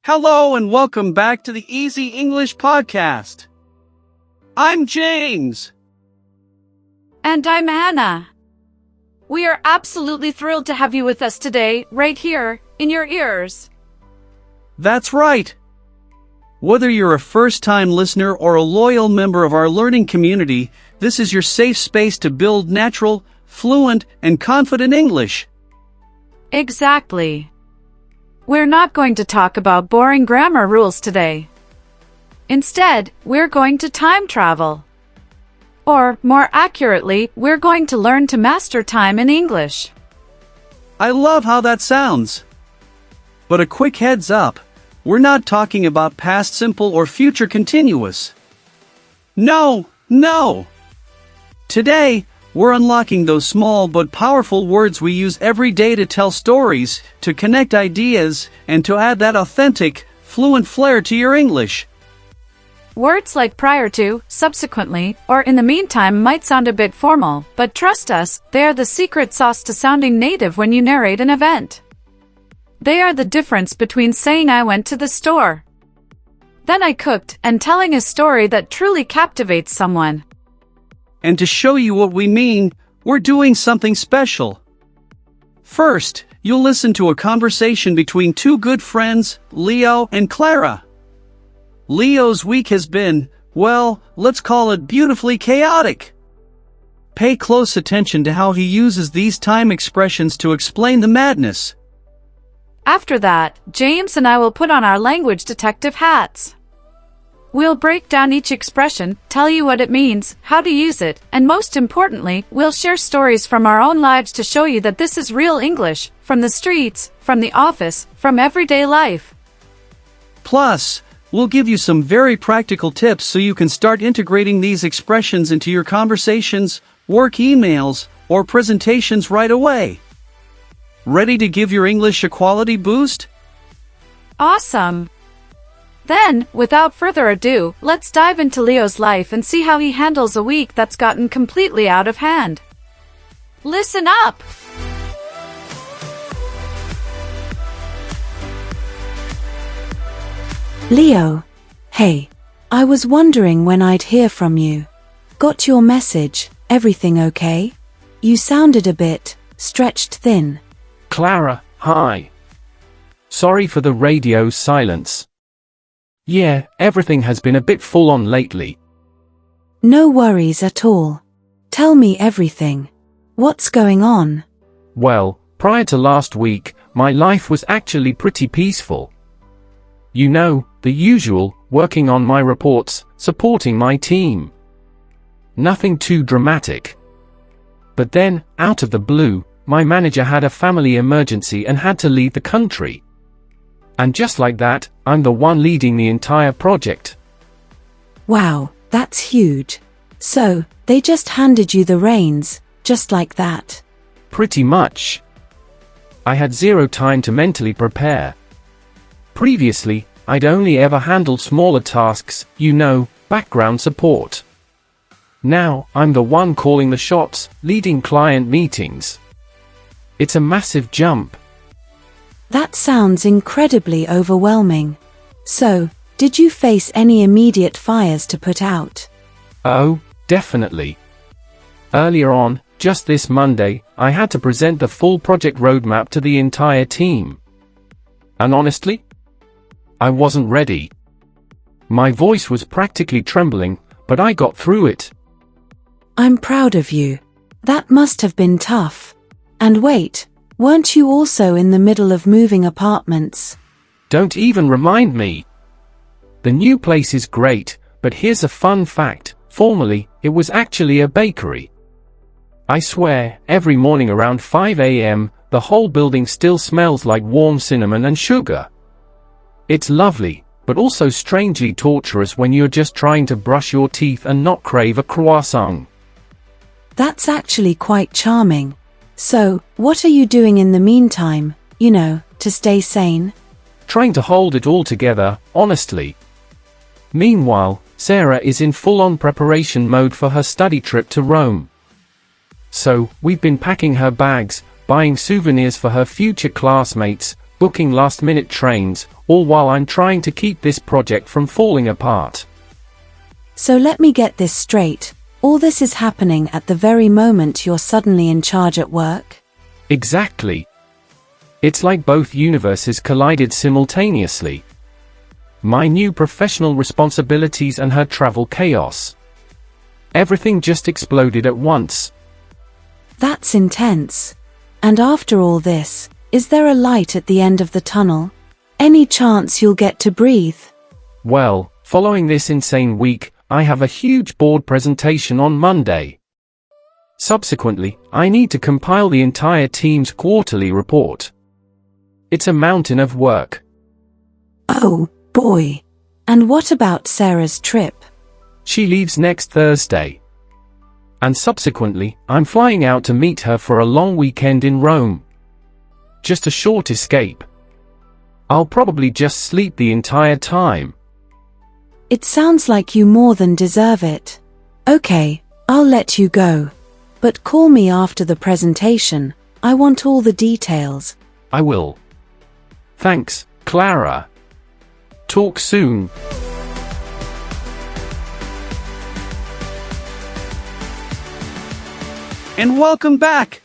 Hello and welcome back to the Easy English Podcast. I'm James. And I'm Anna. We are absolutely thrilled to have you with us today, right here, in your ears. That's right. Whether you're a first-time listener or a loyal member of our learning community, this is your safe space to build natural, fluent, and confident English. Exactly. We're not going to talk about boring grammar rules today. Instead, we're going to time travel. Or, more accurately, we're going to learn to master time in English. I love how that sounds. But a quick heads up, we're not talking about past simple or future continuous. No. Today, we're unlocking those small but powerful words we use every day to tell stories, to connect ideas, and to add that authentic, fluent flair to your English. Words like prior to, subsequently, or in the meantime might sound a bit formal, but trust us, they are the secret sauce to sounding native when you narrate an event. They are the difference between saying I went to the store, then I cooked, and telling a story that truly captivates someone. And to show you what we mean, we're doing something special. First, you'll listen to a conversation between two good friends, Leo and Clara. Leo's week has been, well, let's call it beautifully chaotic. Pay close attention to how he uses these time expressions to explain the madness. After that, James and I will put on our language detective hats. We'll break down each expression, tell you what it means, how to use it, and most importantly, we'll share stories from our own lives to show you that this is real English, from the streets, from the office, from everyday life. Plus, we'll give you some very practical tips so you can start integrating these expressions into your conversations, work emails, or presentations right away. Ready to give your English a quality boost? Awesome! Then, without further ado, let's dive into Leo's life and see how he handles a week that's gotten completely out of hand. Listen up! Leo, hey, I was wondering when I'd hear from you. Got your message, everything okay? You sounded a bit stretched thin. Clara, hi. Sorry for the radio silence. Yeah, everything has been a bit full on lately. No worries at all. Tell me everything. What's going on? Well, prior to last week, my life was actually pretty peaceful. You know, the usual, working on my reports, supporting my team. Nothing too dramatic. But then, out of the blue, my manager had a family emergency and had to leave the country. And just like that, I'm the one leading the entire project. Wow, that's huge. So, they just handed you the reins, just like that? Pretty much. I had zero time to mentally prepare. Previously, I'd only ever handled smaller tasks, you know, background support. Now, I'm the one calling the shots, leading client meetings. It's a massive jump. That sounds incredibly overwhelming. So, did you face any immediate fires to put out? Oh, definitely. Earlier on, just this Monday, I had to present the full project roadmap to the entire team. And honestly, I wasn't ready. My voice was practically trembling, but I got through it. I'm proud of you. That must have been tough. And wait, weren't you also in the middle of moving apartments? Don't even remind me. The new place is great, but here's a fun fact. Formerly, it was actually a bakery. I swear, every morning around 5 a.m., the whole building still smells like warm cinnamon and sugar. It's lovely, but also strangely torturous when you're just trying to brush your teeth and not crave a croissant. That's actually quite charming. So, what are you doing in the meantime, to stay sane? Trying to hold it all together, honestly. Meanwhile, Sarah is in full-on preparation mode for her study trip to Rome. So, we've been packing her bags, buying souvenirs for her future classmates, booking last-minute trains, all while I'm trying to keep this project from falling apart. So let me get this straight. All this is happening at the very moment you're suddenly in charge at work? Exactly. It's like both universes collided simultaneously. My new professional responsibilities and her travel chaos. Everything just exploded at once. That's intense. And after all this, is there a light at the end of the tunnel? Any chance you'll get to breathe? Well, following this insane week, I have a huge board presentation on Monday. Subsequently, I need to compile the entire team's quarterly report. It's a mountain of work. Oh, boy. And what about Sarah's trip? She leaves next Thursday. And subsequently, I'm flying out to meet her for a long weekend in Rome. Just a short escape. I'll probably just sleep the entire time. It sounds like you more than deserve it. Okay, I'll let you go. But call me after the presentation. I want all the details. I will. Thanks, Clara. Talk soon. And welcome back!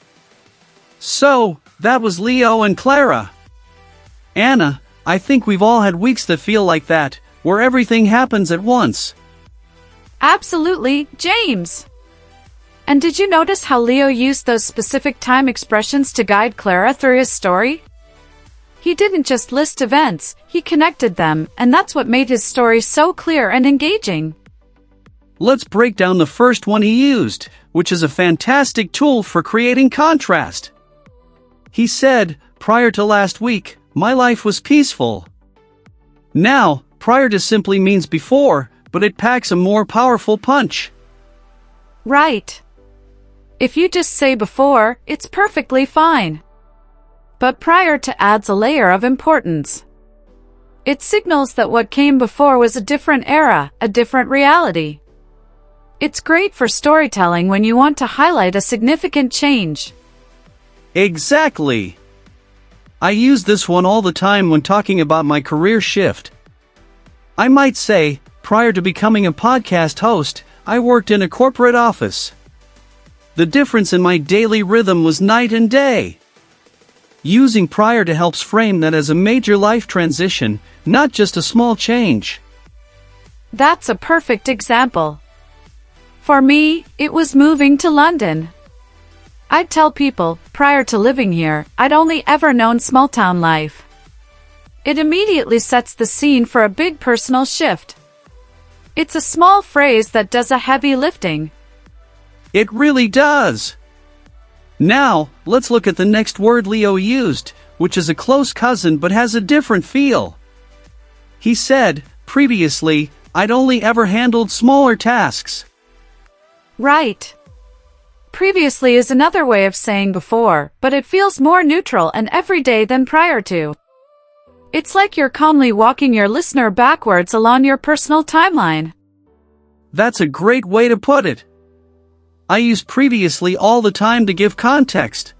So, that was Leo and Clara. Anna, I think we've all had weeks that feel like that, where everything happens at once. Absolutely, James! And did you notice how Leo used those specific time expressions to guide Clara through his story? He didn't just list events, he connected them, and that's what made his story so clear and engaging. Let's break down the first one he used, which is a fantastic tool for creating contrast. He said, prior to last week, my life was peaceful. Now, prior to simply means before, but it packs a more powerful punch. Right. If you just say before, it's perfectly fine. But prior to adds a layer of importance. It signals that what came before was a different era, a different reality. It's great for storytelling when you want to highlight a significant change. Exactly. I use this one all the time when talking about my career shift. I might say, prior to becoming a podcast host, I worked in a corporate office. The difference in my daily rhythm was night and day. Using prior to helps frame that as a major life transition, not just a small change. That's a perfect example. For me, it was moving to London. I'd tell people, prior to living here, I'd only ever known small-town life. It immediately sets the scene for a big personal shift. It's a small phrase that does a heavy lifting. It really does. Now, let's look at the next word Leo used, which is a close cousin but has a different feel. He said, previously, I'd only ever handled smaller tasks. Right. Previously is another way of saying before, but it feels more neutral and everyday than prior to. It's like you're calmly walking your listener backwards along your personal timeline. That's a great way to put it. I use previously all the time to give context.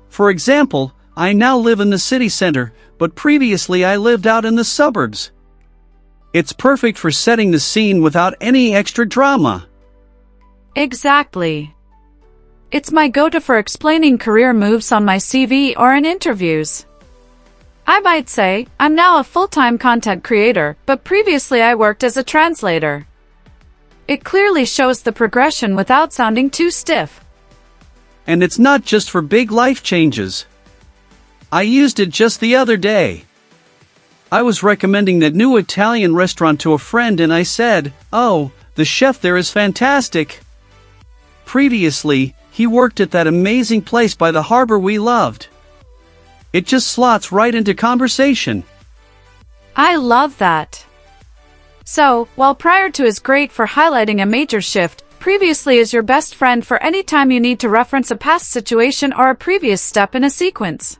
For example, I now live in the city center, but previously I lived out in the suburbs. It's perfect for setting the scene without any extra drama. Exactly. It's my go-to for explaining career moves on my CV or in interviews. I might say, I'm now a full-time content creator, but previously I worked as a translator. It clearly shows the progression without sounding too stiff. And it's not just for big life changes. I used it just the other day. I was recommending that new Italian restaurant to a friend and I said, "Oh, the chef there is fantastic." Previously, he worked at that amazing place by the harbor we loved. It just slots right into conversation. I love that. So, while prior to is great for highlighting a major shift, previously is your best friend for any time you need to reference a past situation or a previous step in a sequence.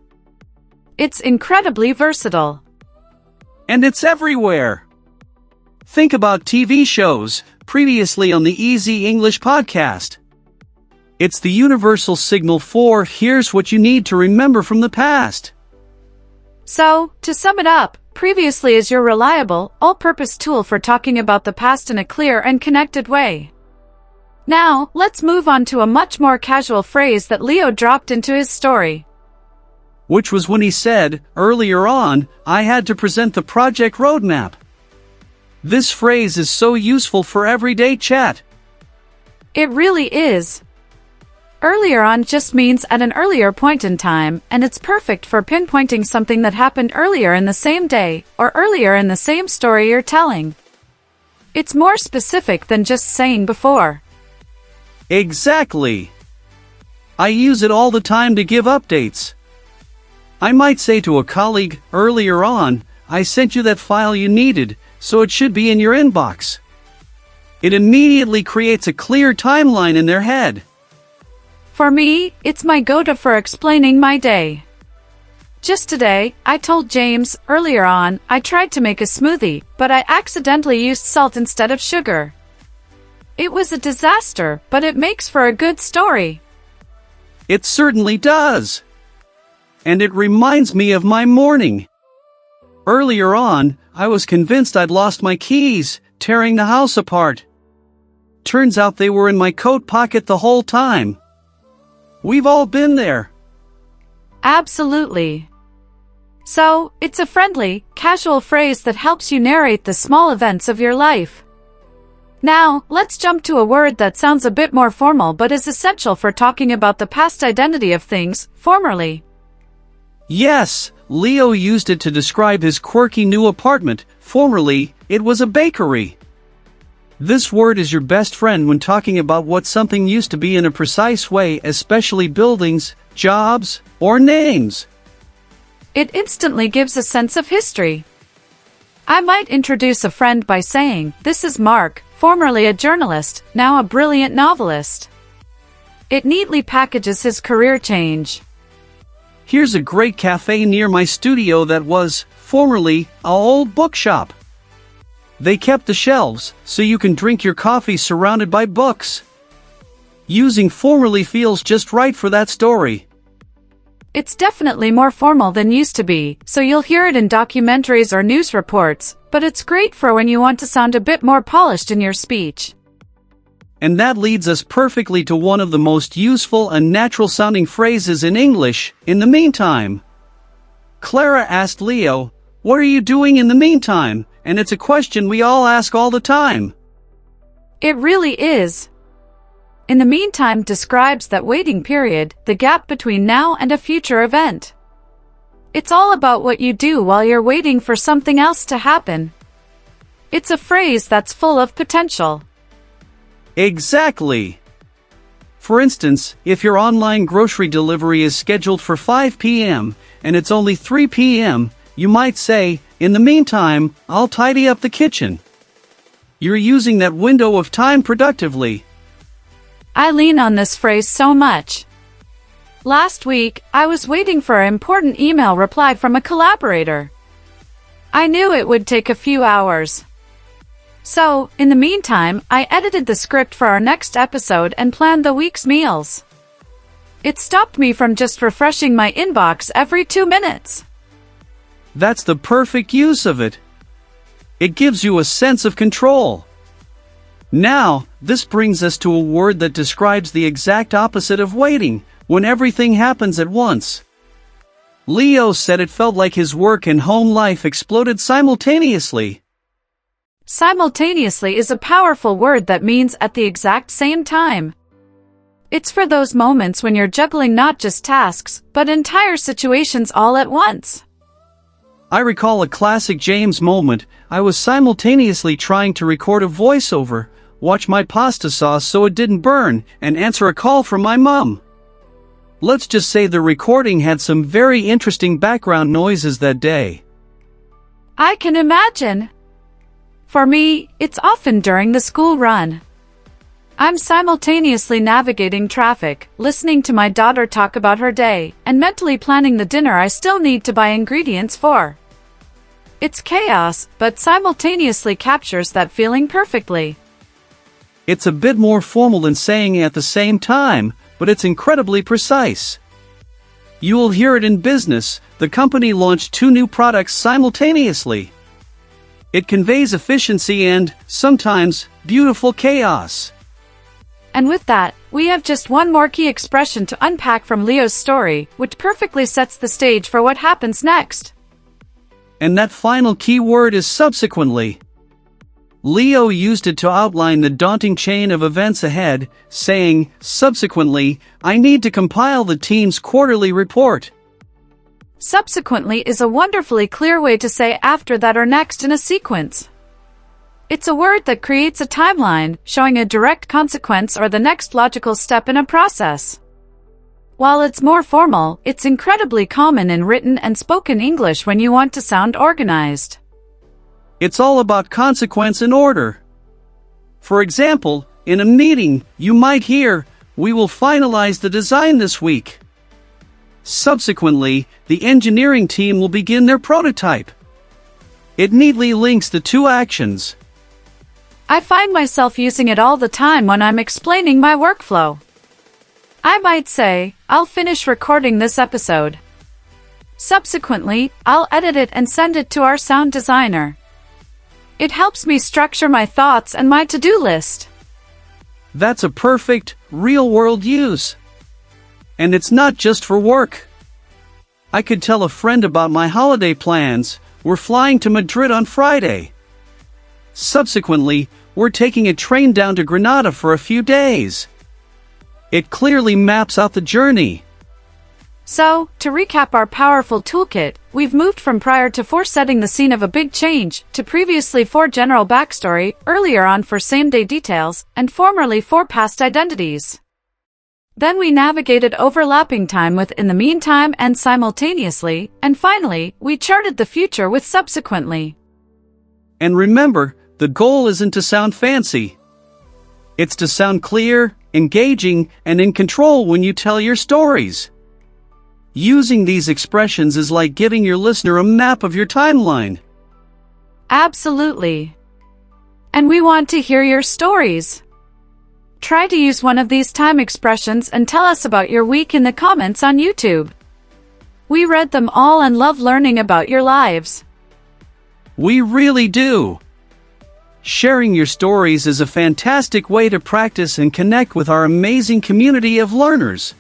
It's incredibly versatile. And it's everywhere. Think about TV shows, previously on the Easy English podcast. It's the universal signal for here's what you need to remember from the past. So, to sum it up, previously is your reliable, all-purpose tool for talking about the past in a clear and connected way. Now, let's move on to a much more casual phrase that Leo dropped into his story. Which was when he said, earlier on, I had to present the project roadmap. This phrase is so useful for everyday chat. It really is. Earlier on just means at an earlier point in time, and it's perfect for pinpointing something that happened earlier in the same day, or earlier in the same story you're telling. It's more specific than just saying before. Exactly. I use it all the time to give updates. I might say to a colleague, earlier on, I sent you that file you needed, so it should be in your inbox. It immediately creates a clear timeline in their head. For me, it's my go-to for explaining my day. Just today, I told James, earlier on, I tried to make a smoothie, but I accidentally used salt instead of sugar. It was a disaster, but it makes for a good story. It certainly does. And it reminds me of my morning. Earlier on, I was convinced I'd lost my keys, tearing the house apart. Turns out they were in my coat pocket the whole time. We've all been there. Absolutely. So, it's a friendly, casual phrase that helps you narrate the small events of your life. Now, let's jump to a word that sounds a bit more formal but is essential for talking about the past identity of things, formerly. Yes, Leo used it to describe his quirky new apartment. Formerly, it was a bakery. This word is your best friend when talking about what something used to be in a precise way, especially buildings, jobs, or names. It instantly gives a sense of history. I might introduce a friend by saying, "This is Mark, formerly a journalist, now a brilliant novelist." It neatly packages his career change. Here's a great cafe near my studio that was, formerly, an old bookshop. They kept the shelves, so you can drink your coffee surrounded by books. Using formerly feels just right for that story. It's definitely more formal than used to be, so you'll hear it in documentaries or news reports, but it's great for when you want to sound a bit more polished in your speech. And that leads us perfectly to one of the most useful and natural-sounding phrases in English, in the meantime. Clara asked Leo, "What are you doing in the meantime?" And it's a question we all ask all the time. It really is. In the meantime describes that waiting period, the gap between now and a future event. It's all about what you do while you're waiting for something else to happen. It's a phrase that's full of potential. Exactly. For instance, if your online grocery delivery is scheduled for 5 p.m. and it's only 3 p.m., you might say, "In the meantime, I'll tidy up the kitchen." You're using that window of time productively. I lean on this phrase so much. Last week, I was waiting for an important email reply from a collaborator. I knew it would take a few hours. So, in the meantime, I edited the script for our next episode and planned the week's meals. It stopped me from just refreshing my inbox every 2 minutes. That's the perfect use of it. It gives you a sense of control. Now, this brings us to a word that describes the exact opposite of waiting, when everything happens at once. Leo said it felt like his work and home life exploded simultaneously. Simultaneously is a powerful word that means at the exact same time. It's for those moments when you're juggling not just tasks, but entire situations all at once. I recall a classic James moment. I was simultaneously trying to record a voiceover, watch my pasta sauce so it didn't burn, and answer a call from my mom. Let's just say the recording had some very interesting background noises that day. I can imagine. For me, it's often during the school run. I'm simultaneously navigating traffic, listening to my daughter talk about her day, and mentally planning the dinner I still need to buy ingredients for. It's chaos, but simultaneously captures that feeling perfectly. It's a bit more formal than saying at the same time, but it's incredibly precise. You will hear it in business. The company launched 2 new products simultaneously. It conveys efficiency and, sometimes, beautiful chaos. And with that, we have just one more key expression to unpack from Leo's story, which perfectly sets the stage for what happens next. And that final key word is subsequently. Leo used it to outline the daunting chain of events ahead, saying, subsequently, I need to compile the team's quarterly report. Subsequently is a wonderfully clear way to say after that or next in a sequence. It's a word that creates a timeline, showing a direct consequence or the next logical step in a process. While it's more formal, it's incredibly common in written and spoken English when you want to sound organized. It's all about consequence and order. For example, in a meeting, you might hear, we will finalize the design this week. Subsequently, the engineering team will begin their prototype. It neatly links the 2 actions. I find myself using it all the time when I'm explaining my workflow. I might say, I'll finish recording this episode. Subsequently, I'll edit it and send it to our sound designer. It helps me structure my thoughts and my to-do list. That's a perfect, real-world use. And it's not just for work. I could tell a friend about my holiday plans. We're flying to Madrid on Friday. Subsequently, we're taking a train down to Granada for a few days. It clearly maps out the journey. So, to recap our powerful toolkit, we've moved from prior to for setting the scene of a big change, to previously for general backstory, earlier on for same-day details, and formerly for past identities. Then we navigated overlapping time with in the meantime and simultaneously, and finally, we charted the future with subsequently. And remember, the goal isn't to sound fancy. It's to sound clear, engaging, and in control when you tell your stories. Using these expressions is like giving your listener a map of your timeline. Absolutely. And we want to hear your stories. Try to use one of these time expressions and tell us about your week in the comments on YouTube. We read them all and love learning about your lives. We really do. Sharing your stories is a fantastic way to practice and connect with our amazing community of learners.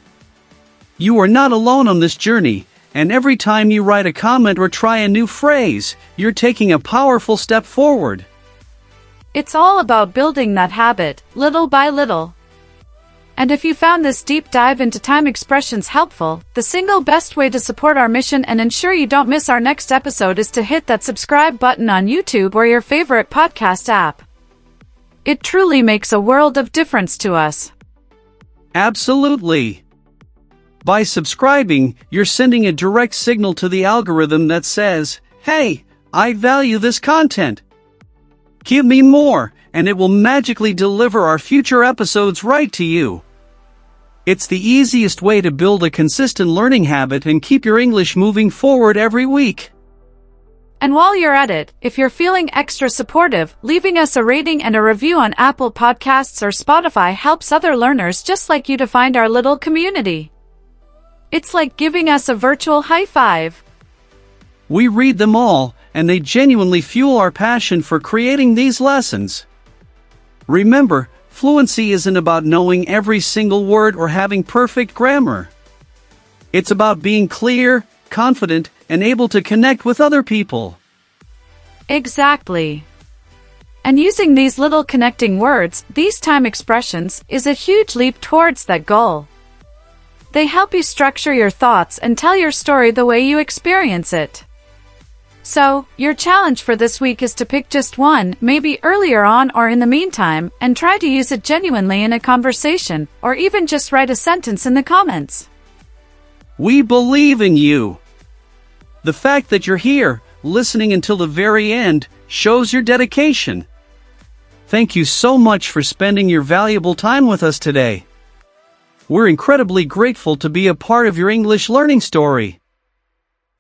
You are not alone on this journey, and every time you write a comment or try a new phrase, you're taking a powerful step forward. It's all about building that habit, little by little. And if you found this deep dive into time expressions helpful, the single best way to support our mission and ensure you don't miss our next episode is to hit that subscribe button on YouTube or your favorite podcast app. It truly makes a world of difference to us. Absolutely. By subscribing, you're sending a direct signal to the algorithm that says, hey, I value this content. Give me more, and it will magically deliver our future episodes right to you. It's the easiest way to build a consistent learning habit and keep your English moving forward every week. And while you're at it, if you're feeling extra supportive, leaving us a rating and a review on Apple Podcasts or Spotify helps other learners just like you to find our little community. It's like giving us a virtual high five. We read them all, and they genuinely fuel our passion for creating these lessons. Remember, fluency isn't about knowing every single word or having perfect grammar. It's about being clear, confident, and able to connect with other people. Exactly. And using these little connecting words, these time expressions, is a huge leap towards that goal. They help you structure your thoughts and tell your story the way you experience it. So, your challenge for this week is to pick just one, maybe earlier on or in the meantime, and try to use it genuinely in a conversation, or even just write a sentence in the comments. We believe in you. The fact that you're here, listening until the very end, shows your dedication. Thank you so much for spending your valuable time with us today. We're incredibly grateful to be a part of your English learning story.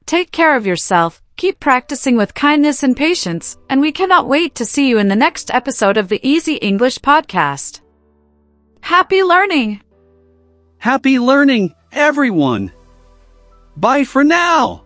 Take care of yourself, keep practicing with kindness and patience, and we cannot wait to see you in the next episode of the Easy English Podcast. Happy learning! Happy learning, everyone! Bye for now!